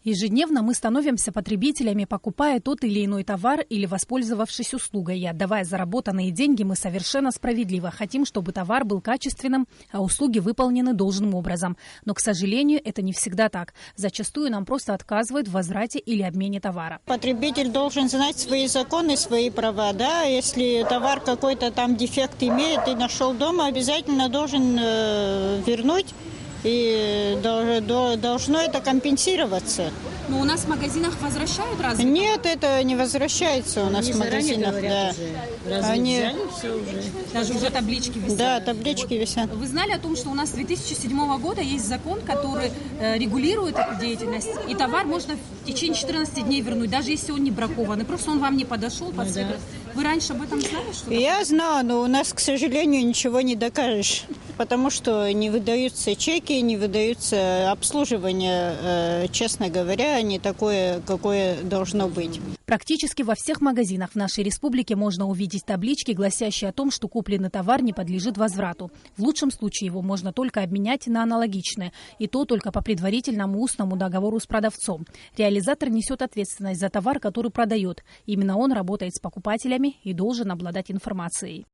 Ежедневно мы становимся потребителями, покупая тот или иной товар или воспользовавшись услугой. И отдавая заработанные деньги, мы совершенно справедливо хотим, чтобы товар был качественным, а услуги выполнены должным образом. Но, к сожалению, это не всегда так. Зачастую нам просто отказывают в возврате или обмене товара. Потребитель должен знать свои законы, свои права. Да? Если товар какой-то там дефект имеет и нашел дома, обязательно должен вернуть. И должно это компенсироваться. Но у нас в магазинах возвращают разве? Нет, это не возвращается у нас в магазинах. Да. Они взяли все уже? Даже уже таблички висят? Да, таблички висят. Вы знали о том, что у нас с 2007 года есть закон, который регулирует эту деятельность, и товар можно в течение 14 дней вернуть, даже если он не бракованный, просто он вам не подошел по цвету. Вы раньше об этом знали? Что Я знаю, но у нас, к сожалению, ничего не докажешь, потому что не выдаются чеки, не выдаются обслуживания, честно говоря, не такое, какое должно быть. Практически во всех магазинах в нашей республике можно увидеть таблички, гласящие о том, что купленный товар не подлежит возврату. В лучшем случае его можно только обменять на аналогичное, и то только по предварительному устному договору с продавцом. Реализатор несет ответственность за товар, который продает. Именно он работает с покупателями и должен обладать информацией.